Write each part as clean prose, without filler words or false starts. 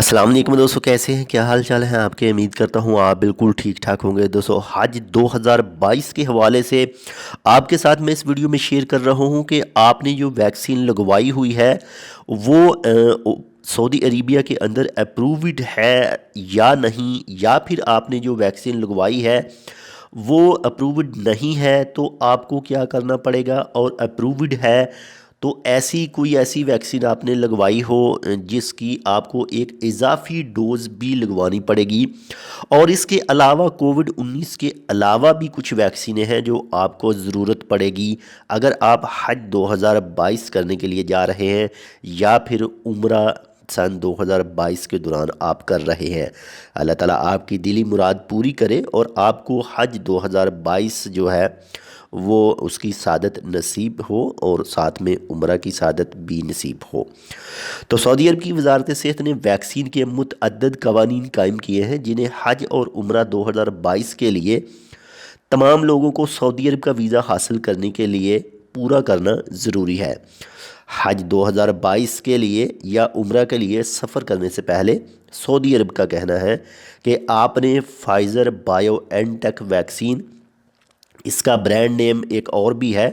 السلام علیکم دوستو، کیسے ہیں؟ کیا حال چال ہیں آپ کے؟ امید کرتا ہوں آپ بالکل ٹھیک ٹھاک ہوں گے۔ دوستو، حج 2022 کے حوالے سے آپ کے ساتھ میں اس ویڈیو میں شیئر کر رہا ہوں کہ آپ نے جو ویکسین لگوائی ہوئی ہے وہ سعودی عربیہ کے اندر اپرووڈ ہے یا نہیں، یا پھر آپ نے جو ویکسین لگوائی ہے وہ اپرووڈ نہیں ہے تو آپ کو کیا کرنا پڑے گا، اور اپرووڈ ہے تو ایسی ویکسین آپ نے لگوائی ہو جس کی آپ کو ایک اضافی ڈوز بھی لگوانی پڑے گی، اور اس کے علاوہ کووڈ 19 کے علاوہ بھی کچھ ویکسینیں ہیں جو آپ کو ضرورت پڑے گی اگر آپ حج 2022 کرنے کے لیے جا رہے ہیں، یا پھر عمرہ سن 2022 کے دوران آپ کر رہے ہیں۔ اللہ تعالیٰ آپ کی دلی مراد پوری کرے اور آپ کو حج 2022 جو ہے وہ اس کی سعادت نصیب ہو، اور ساتھ میں عمرہ کی سعادت بھی نصیب ہو۔ تو سعودی عرب کی وزارت صحت نے ویکسین کے متعدد قوانین قائم کیے ہیں جنہیں حج اور عمرہ 2022 کے لیے تمام لوگوں کو سعودی عرب کا ویزا حاصل کرنے کے لیے پورا کرنا ضروری ہے۔ حج 2022 کے لیے یا عمرہ کے لیے سفر کرنے سے پہلے سعودی عرب کا کہنا ہے کہ آپ نے فائزر بایو این ٹیک ویکسین، اس کا برانڈ نیم ایک اور بھی ہے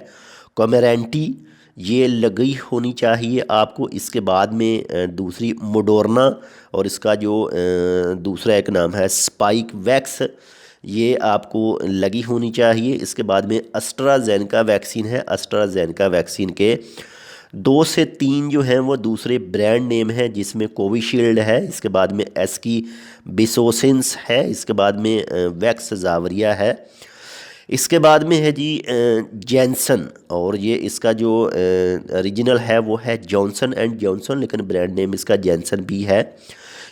کومیرینٹی، یہ لگی ہونی چاہیے آپ کو۔ اس کے بعد میں دوسری موڈورنا، اور اس کا جو دوسرا ایک نام ہے سپائک ویکس، یہ آپ کو لگی ہونی چاہیے۔ اس کے بعد میں اسٹرازینکا ویکسین ہے، اسٹرازینکا ویکسین کے 2 سے 3 جو ہیں وہ دوسرے برانڈ نیم ہیں، جس میں کووی شیلڈ ہے، اس کے بعد میں ایس کی بیسوسنس ہے، اس کے بعد میں ویکس زاوریا ہے، اس کے بعد میں ہے جی جینسن، اور یہ اس کا جو ریجنل ہے وہ ہے جانسن اینڈ جانسن، لیکن برانڈ نیم اس کا جینسن بھی ہے۔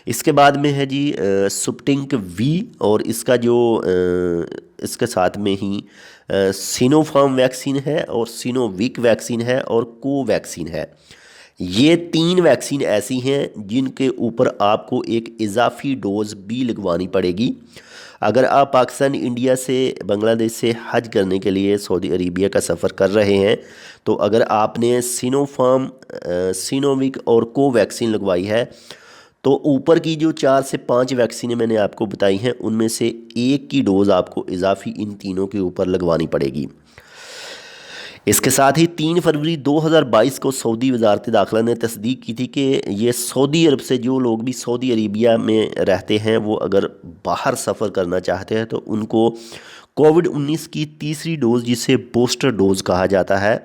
اس کے بعد میں ہے جی سپٹنک وی، اور اس کا جو اس کے ساتھ میں ہی سینو فارم ویکسین ہے، اور سینو ویک ویکسین ہے، اور کو ویکسین ہے۔ یہ 3 ویکسین ایسی ہیں جن کے اوپر آپ کو ایک اضافی ڈوز بھی لگوانی پڑے گی اگر آپ پاکستان، انڈیا سے، بنگلہ دیش سے حج کرنے کے لیے سعودی عربیہ کا سفر کر رہے ہیں۔ تو اگر آپ نے سینو فارم، سینووک اور کو ویکسین لگوائی ہے تو اوپر کی جو 4 سے 5 ویکسینیں میں نے آپ کو بتائی ہیں ان میں سے ایک کی ڈوز آپ کو اضافی ان تینوں کے اوپر لگوانی پڑے گی۔ اس کے ساتھ ہی 3 فروری 2022 کو سعودی وزارت داخلہ نے تصدیق کی تھی کہ یہ سعودی عرب سے جو لوگ بھی سعودی عربیہ میں رہتے ہیں وہ اگر باہر سفر کرنا چاہتے ہیں تو ان کو کووڈ 19 کی تیسری ڈوز، جسے بوسٹر ڈوز کہا جاتا ہے،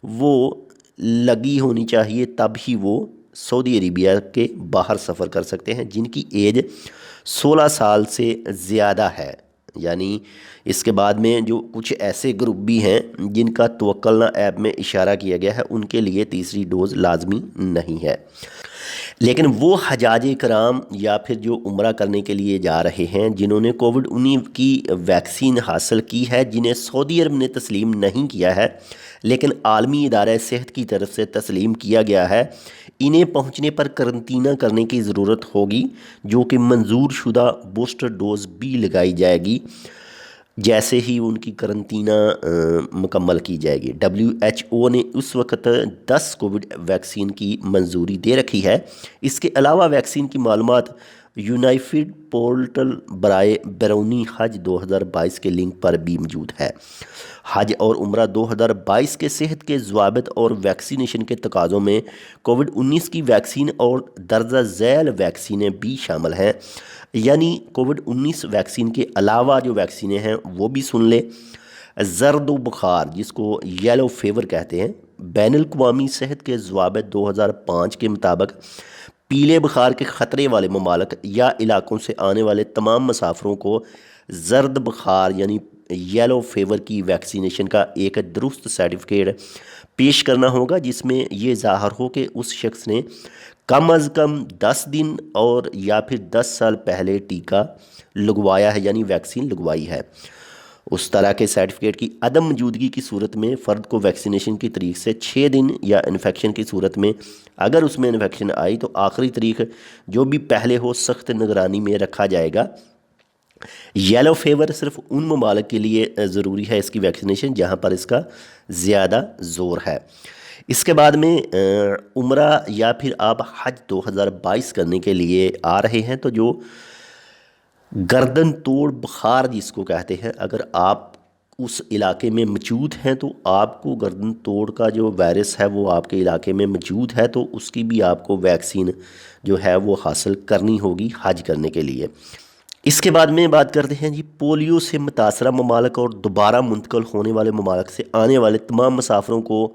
وہ لگی ہونی چاہیے، تب ہی وہ سعودی عربیہ کے باہر سفر کر سکتے ہیں جن کی ایج 16 سال سے زیادہ ہے۔ یعنی اس کے بعد میں جو کچھ ایسے گروپ بھی ہیں جن کا توکلنا ایپ میں اشارہ کیا گیا ہے، ان کے لیے تیسری ڈوز لازمی نہیں ہے۔ لیکن وہ حجاج کرام یا پھر جو عمرہ کرنے کے لیے جا رہے ہیں جنہوں نے کووڈ 19 کی ویکسین حاصل کی ہے، جنہیں سعودی عرب نے تسلیم نہیں کیا ہے لیکن عالمی ادارہ صحت کی طرف سے تسلیم کیا گیا ہے، انہیں پہنچنے پر قرنطینہ کرنے کی ضرورت ہوگی، جو کہ منظور شدہ بوسٹر ڈوز بھی لگائی جائے گی جیسے ہی ان کی قرنطینہ مکمل کی جائے گی۔ WHO نے اس وقت 10 کووڈ ویکسین کی منظوری دے رکھی ہے۔ اس کے علاوہ ویکسین کی معلومات یونائیفڈ پورٹل برائے بیرونی حج 2022 کے لنک پر بھی موجود ہے۔ حج اور عمرہ 2022 کے صحت کے ضوابط اور ویکسینیشن کے تقاضوں میں کووڈ 19 کی ویکسین اور درجہ ذیل ویکسینیں بھی شامل ہیں۔ یعنی کووڈ 19 ویکسین کے علاوہ جو ویکسینیں ہیں وہ بھی سن لیں۔ زرد و بخار، جس کو یلو فیور کہتے ہیں، بین الاقوامی صحت کے ضوابط 2005 کے مطابق پیلے بخار کے خطرے والے ممالک یا علاقوں سے آنے والے تمام مسافروں کو زرد بخار یعنی یلو فیور کی ویکسینیشن کا ایک درست سرٹیفکیٹ پیش کرنا ہوگا، جس میں یہ ظاہر ہو کہ اس شخص نے کم از کم 10 دن اور یا پھر 10 سال پہلے ٹیکہ لگوایا ہے، یعنی ویکسین لگوائی ہے۔ اس طرح کے سرٹیفکیٹ کی عدم موجودگی کی صورت میں فرد کو ویکسینیشن کی تاریخ سے 6 دن یا انفیکشن کی صورت میں اگر اس میں انفیکشن آئی تو آخری تاریخ جو بھی پہلے ہو سخت نگرانی میں رکھا جائے گا۔ یلو فیور صرف ان ممالک کے لیے ضروری ہے اس کی ویکسینیشن جہاں پر اس کا زیادہ زور ہے۔ اس کے بعد میں عمرہ یا پھر آپ حج 2022 کرنے کے لیے آ رہے ہیں تو جو گردن توڑ بخار جس کو کہتے ہیں، اگر آپ اس علاقے میں موجود ہیں تو آپ کو گردن توڑ کا جو وائرس ہے وہ آپ کے علاقے میں موجود ہے، تو اس کی بھی آپ کو ویکسین جو ہے وہ حاصل کرنی ہوگی حج کرنے کے لیے۔ اس کے بعد میں بات کرتے ہیں جی پولیو سے متاثرہ ممالک اور دوبارہ منتقل ہونے والے ممالک سے آنے والے تمام مسافروں کو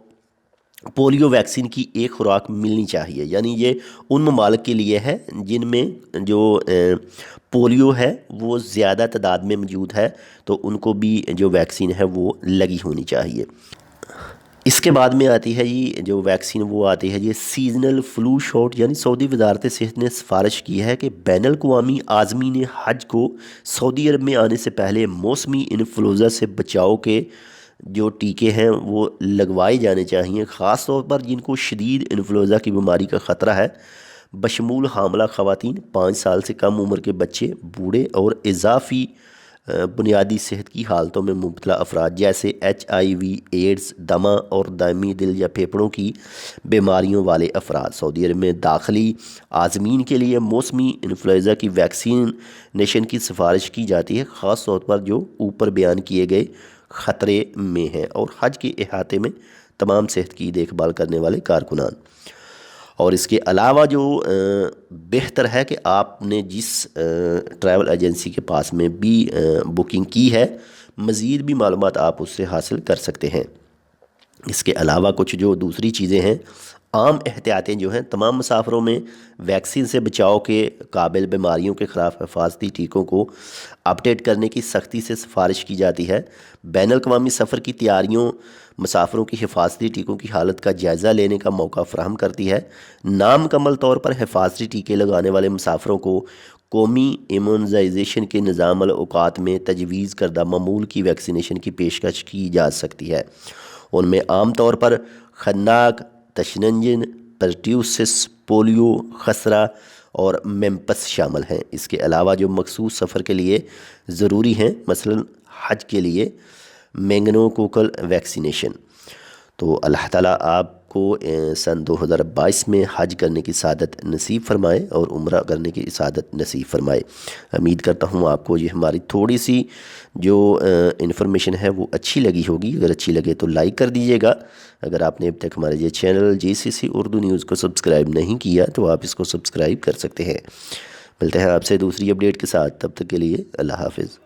پولیو ویکسین کی ایک خوراک ملنی چاہیے، یعنی یہ ان ممالک کے لیے ہے جن میں جو پولیو ہے وہ زیادہ تعداد میں موجود ہے، تو ان کو بھی جو ویکسین ہے وہ لگی ہونی چاہیے۔ اس کے بعد میں آتی ہے یہ جو ویکسین وہ آتی ہے یہ سیزنل فلو شاٹ، یعنی سعودی وزارت صحت نے سفارش کی ہے کہ بین الاقوامی عازمین حج کو سعودی عرب میں آنے سے پہلے موسمی انفلوئنزا سے بچاؤ کے جو ٹیکے ہیں وہ لگوائے جانے چاہئیں، خاص طور پر جن کو شدید انفلوئنزا کی بیماری کا خطرہ ہے، بشمول حاملہ خواتین، 5 سال سے کم عمر کے بچے، بوڑھے اور اضافی بنیادی صحت کی حالتوں میں مبتلا افراد جیسے HIV، ایڈز، دمہ اور دائمی دل یا پھیپھڑوں کی بیماریوں والے افراد۔ سعودی عرب میں داخلی عازمین کے لیے موسمی انفلوئنزا کی ویکسین نیشن کی سفارش کی جاتی ہے، خاص طور پر جو اوپر بیان کیے گئے خطرے میں ہیں اور حج کے احاطے میں تمام صحت کی دیکھ بھال کرنے والے کارکنان۔ اور اس کے علاوہ جو بہتر ہے کہ آپ نے جس ٹریول ایجنسی کے پاس میں بھی بکنگ کی ہے، مزید بھی معلومات آپ اس سے حاصل کر سکتے ہیں۔ اس کے علاوہ کچھ جو دوسری چیزیں ہیں، عام احتیاطیں جو ہیں، تمام مسافروں میں ویکسین سے بچاؤ کے قابل بیماریوں کے خلاف حفاظتی ٹیکوں کو اپڈیٹ کرنے کی سختی سے سفارش کی جاتی ہے۔ بین الاقوامی سفر کی تیاریوں مسافروں کی حفاظتی ٹیکوں کی حالت کا جائزہ لینے کا موقع فراہم کرتی ہے۔ نامکمل طور پر حفاظتی ٹیکے لگانے والے مسافروں کو قومی ایمونائزیشن کے نظام الاوقات میں تجویز کردہ معمول کی ویکسینیشن کی پیشکش کی جا سکتی ہے۔ ان میں عام طور پر خناق، تشنجن، پرٹیوسس، پولیو، خسرہ اور میمپس شامل ہیں۔ اس کے علاوہ جو مخصوص سفر کے لیے ضروری ہیں، مثلا حج کے لیے مینگنوکوکل ویکسینیشن۔ تو اللہ تعالیٰ آپ کو سن 2022 میں حج کرنے کی سعادت نصیب فرمائے اور عمرہ کرنے کی سعادت نصیب فرمائے۔ امید کرتا ہوں آپ کو یہ ہماری تھوڑی سی جو انفارمیشن ہے وہ اچھی لگی ہوگی۔ اگر اچھی لگے تو لائک کر دیجیے گا۔ اگر آپ نے اب تک ہمارے یہ چینل GCC اردو نیوز کو سبسکرائب نہیں کیا تو آپ اس کو سبسکرائب کر سکتے ہیں۔ ملتے ہیں آپ سے دوسری اپڈیٹ کے ساتھ، تب تک کے لیے اللہ حافظ۔